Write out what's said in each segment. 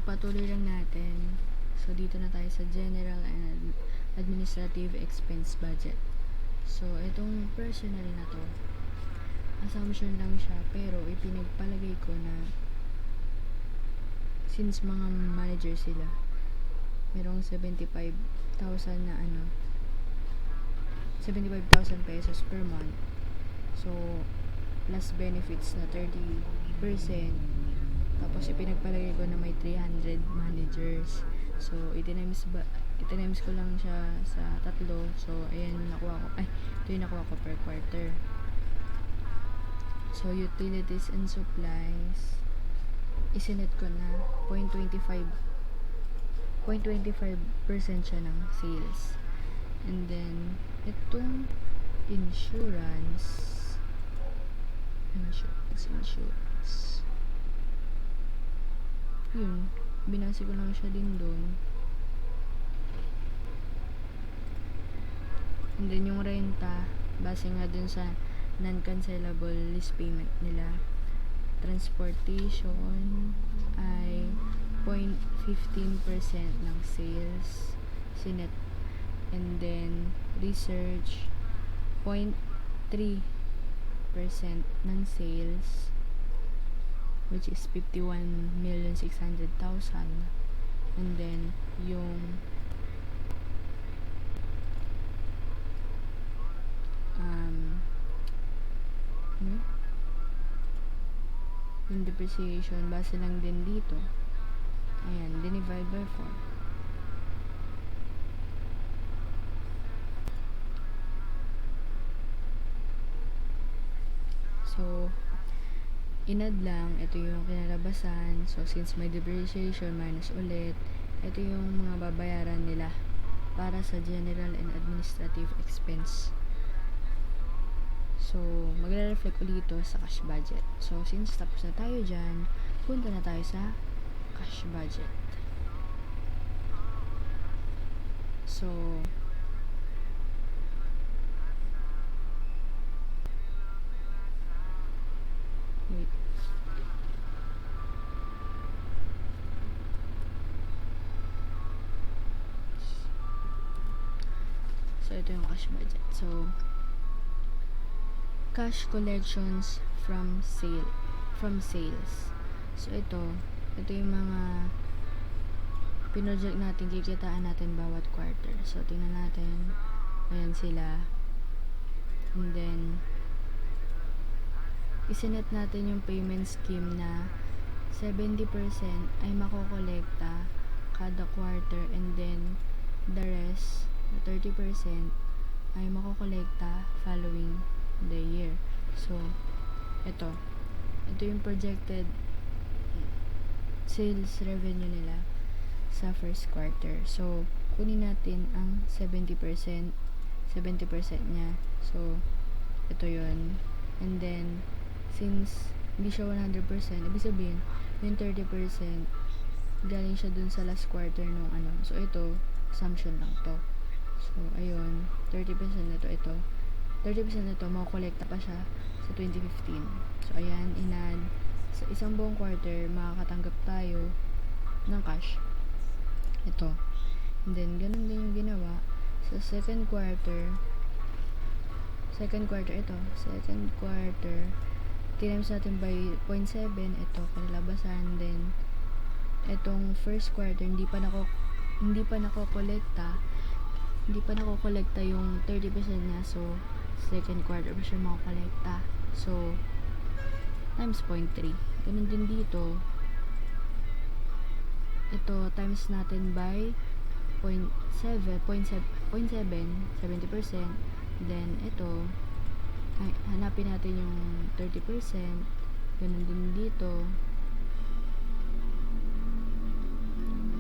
pagpatuloy lang natin. So, dito na tayo sa General and Administrative Expense Budget. So, itong personal na to, assumption lang siya, pero ipinagpalagay ko na since mga manager sila, merong 75,000 na 75,000 pesos per month. So, plus benefits na 30%. Tapos, ipinagpalagay ko na may 300 managers. So, itinimes ko lang siya sa 3. So, ayan yung nakuha ko. Ito yung nakuha ko per quarter. So, utilities and supplies, isinet ko na 0.25% siya ng sales. And then, itong insurance, yun, binasi ko lang siya din doon. And then yung renta, base nga dun sa non-cancelable lease payment nila. Transportation ay 0.15% ng sales sinet. And then research 0.3% ng sales, which is 51,600,000. And then yung yung depreciation, base lang din dito. Ayan, divide by 4. So, inad lang, ito yung kinalabasan. So, since may depreciation, minus ulit, ito yung mga babayaran nila para sa general and administrative expense. So, magre-reflect ulit ito sa cash budget. So, since tapos na tayo dyan, punta na tayo sa cash budget. So, wait. So, ito yung cash budget. So, cash collections from sales. So, ito yung mga pinroject natin, kikitaan natin bawat quarter. So, tingnan natin. Ayan sila. And then, isinet natin yung payment scheme na 70% ay makokolekta kada quarter, and then the rest, 30% ay makokolekta following the year. So, ito yung projected sales revenue nila sa first quarter. So, kunin natin ang 70% niya. So, ito yun. And then, since hindi siya 100%, ibig sabihin, yung 30% galing siya dun sa last quarter nung So, ito, assumption lang to. So, ayun, 30% nito, 30% nito, makukolekta pa siya sa 2015. So, ayan, inad. Sa isang buong quarter, makakatanggap tayo ng cash. Ito. And then, ganun din yung ginawa. Sa second quarter, ito. Second quarter, times natin by 0.7, ito, kalabasan. Then, itong first quarter, hindi pa nakokolekta yung 30% niya. So, second quarter pa siya makukolekta. So, times 0.3. Ganun din dito. Ito, times natin by 0.7, 70%. Then, ito, hanapin natin yung 30%. Ganun din dito.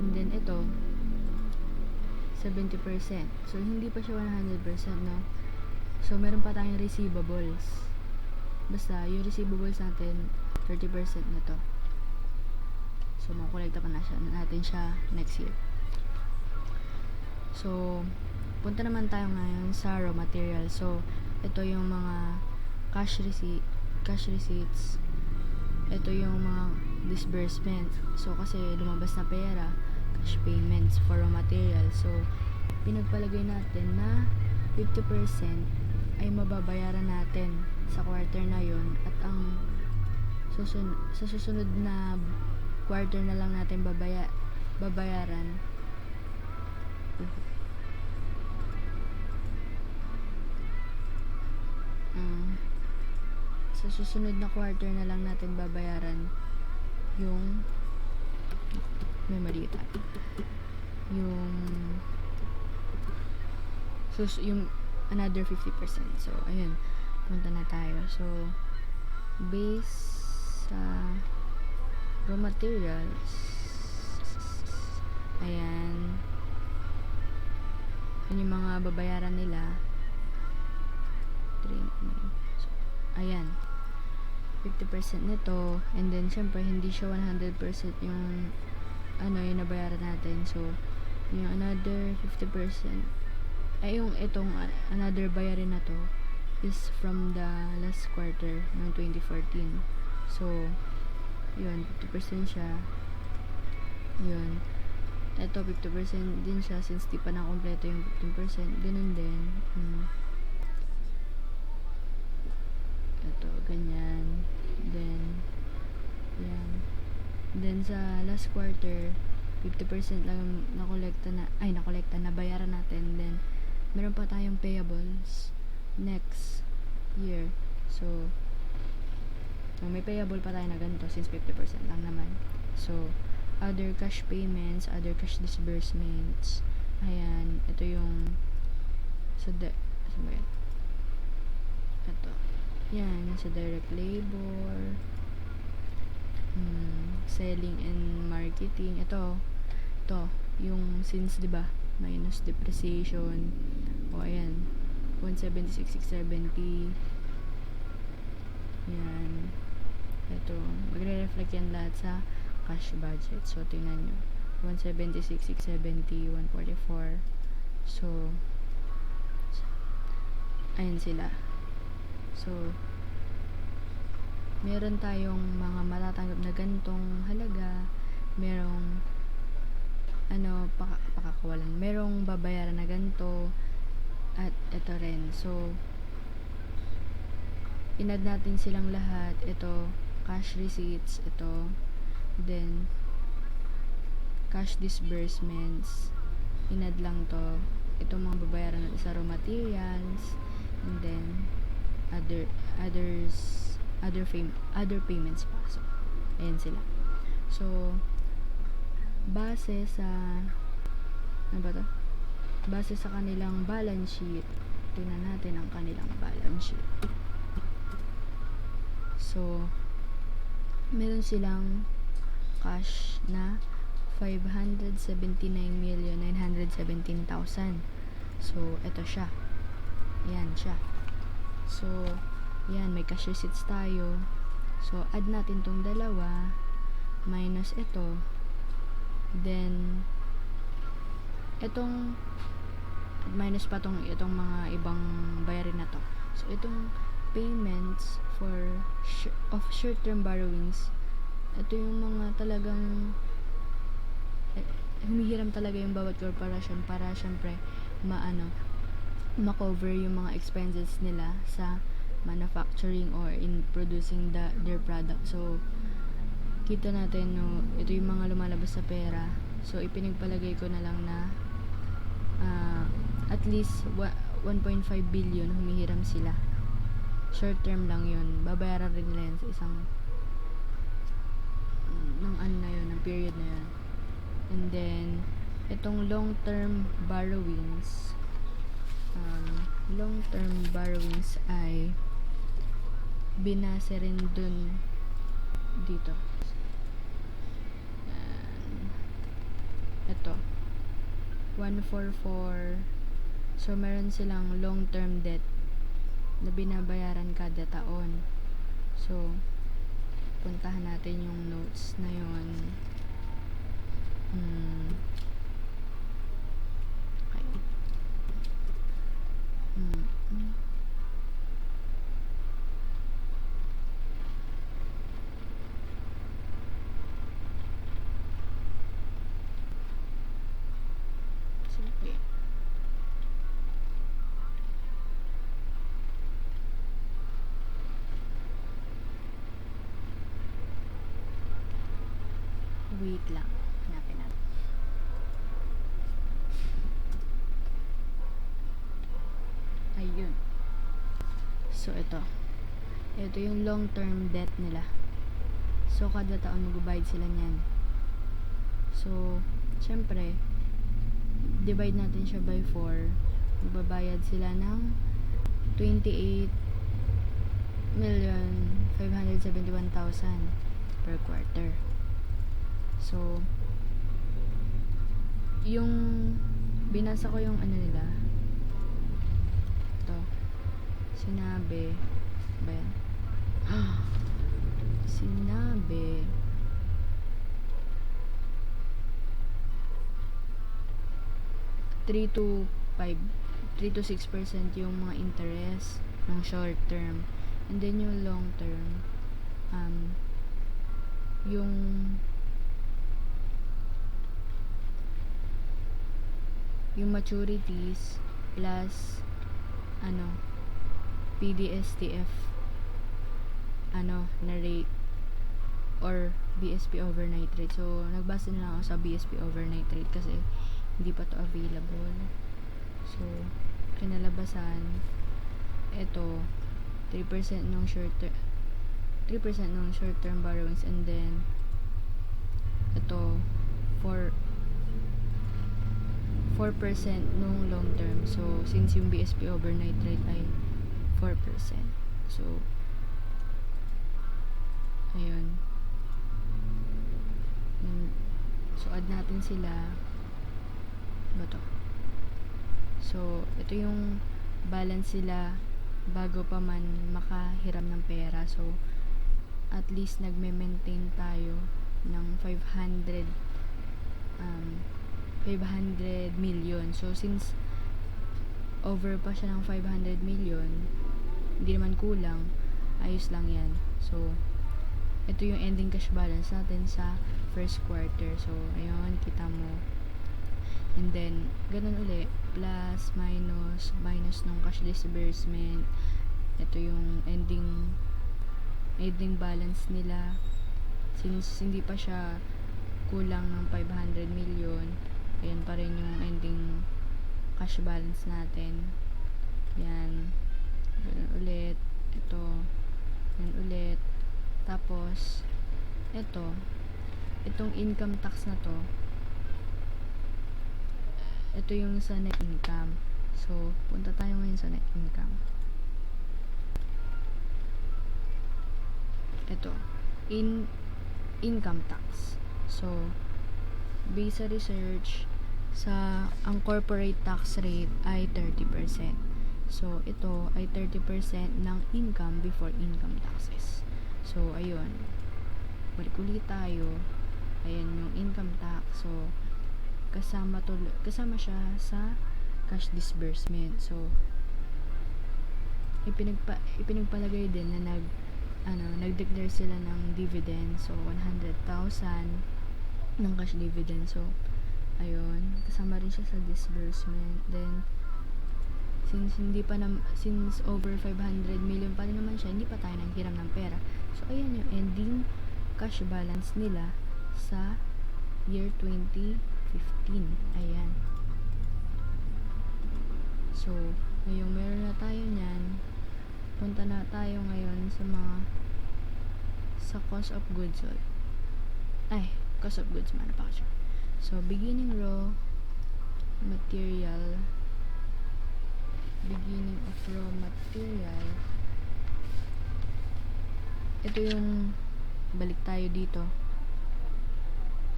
And then, ito, 70%. So, hindi pa siya 100%, no? So, meron pa tayong receivables. Basta, yung receivables natin, 30% na to. So, makukolekta pa natin siya next year. So, punta naman tayo ngayon sa raw material. So, ito yung mga cash receipts. Ito yung mga disbursement. So, kasi lumabas na pera, cash payments for raw material. So, pinagpalagay natin na 50% ay mababayaran natin sa quarter na yon, at ang sa susunod na quarter na lang natin babayaran sa susunod na quarter na lang natin babayaran yung yung yung another 50%. So, ayun, punta na tayo. So, base sa raw materials, ayan, yun yung mga babayaran nila. So, ayan, 50% nito, and then syempre hindi siya 100% yung yung nabayaran natin. So, yung another 50% ay yung itong another bayarin na to is from the last quarter ng 2014. So, yun, 50% siya. Yun. Ito, 50% din siya since di pa na-kompleto yung 15%. Ganun din. Ito, ganyan. Then, yan. Then, sa last quarter, 50% lang nakolekta, nabayaran natin. Then, meron pa tayong payables next year. So, may payable pa tayo na ganito since 50% lang naman. So, other cash payments, other cash disbursements. Ayan, ito yung ito. Yan, sa direct labor, selling and marketing. Ito, yung since 'di ba, minus depreciation. O, ayan, 176,670. Yan. Ito, magre-reflect yan lahat sa cash budget. So, tingnan nyo. 176,670, 144. So, ayan sila. So, meron tayong mga matatanggap na gantong halaga. Merong pakakawalan. Merong babayaran na ganto. At ito rin. So, inad natin silang lahat. Ito, cash receipts. Ito, then cash disbursements. Inad lang to. Ito mga babayaran natin sa raw materials. And then, other payments pa. So, ayan sila. So, base sa base sa kanilang balance sheet, tingnan natin ang kanilang balance sheet. So, meron silang cash na 579,917,000. So, ito siya. Ayan siya. So, yan, may cash receipts tayo. So, add natin tong dalawa minus ito. Then, itong minus pa itong mga ibang bayarin na to. So, itong payments of short-term borrowings, ito yung mga talagang humihiram talaga yung bawat corporation para syempre ma-cover yung mga expenses nila sa manufacturing or in producing their product. So, kita natin, no, ito yung mga lumalabas sa pera. So, ipinagpalagay ko na lang na at least 1.5 billion humihiram sila. Short term lang yun. Babayaran rin nila yan sa isang ng period na yun. And then, itong long-term borrowings ay binase rin dun dito. Ito 144. So, meron silang long-term debt na binabayaran kada taon. So, puntahan natin yung notes na yun. Okay. Wait lang. Hanapin natin. Ayun. So, ito. Ito yung long-term debt nila. So, kada taon magbabayad sila niyan. So, syempre, divide natin siya by 4. Magbabayad sila ng 28,571,000 per quarter. So, yung binasa ko yung ano nila. Ito. Sinabi. Ba yan? Sinabi 3 to 6% yung mga interest ng short term, and then yung long term, yung maturities plus PDSTF na rate or BSP overnight rate. So, nagbasa na lang ako sa BSP overnight rate kasi hindi pa to available. So, kinalabasan, ito, 3% ng short term borrowings, and then ito 4% nung long term. So, since yung BSP overnight rate ay 4%. So, ayun. So, add natin sila. Ito. So, ito yung balance sila bago pa man makahiram ng pera. So, at least nagme-maintain tayo ng 500 million. So, since over pa siya ng 500 million, hindi naman kulang, ayos lang yan. So, ito yung ending cash balance natin sa first quarter. So, ayun, kita mo. And then, ganun uli, plus, minus nung cash disbursement. Ito yung ending balance nila. Since hindi pa siya kulang ng 500 million, ayan pa rin yung ending cash balance natin. Yan. Ganun ulit. Ito. Yan ulit. Tapos, itong income tax na to, ito yung sa net income. So, punta tayo ngayon sa net income. Ito, income tax. So, based sa research, ang corporate tax rate ay 30%. So, ito ay 30% ng income before income taxes. So, ayun. Balik ulit tayo. Ayan yung income tax. So, kasama siya sa cash disbursement. So, ipinagpalagay din na nag-declare sila ng dividend. So, 100,000 ng cash dividend. So, ayun, kasama rin siya sa disbursement. Then, since over 500 million pa rin naman siya, hindi pa tayo nanghiram ng pera. So, ayan yung ending cash balance nila sa year 2015. Ayan. So, ngayong meron na tayo niyan, punta na tayo ngayon sa cost of goods manufacture. So, beginning of raw material, ito yung balik tayo dito.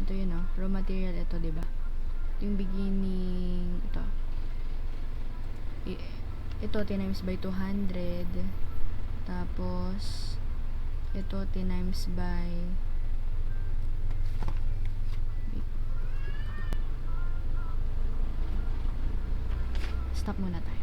Ito yun, raw material, ito, diba? Ito yung beginning, ito times by 200, tapos ito times by stop muna tayo.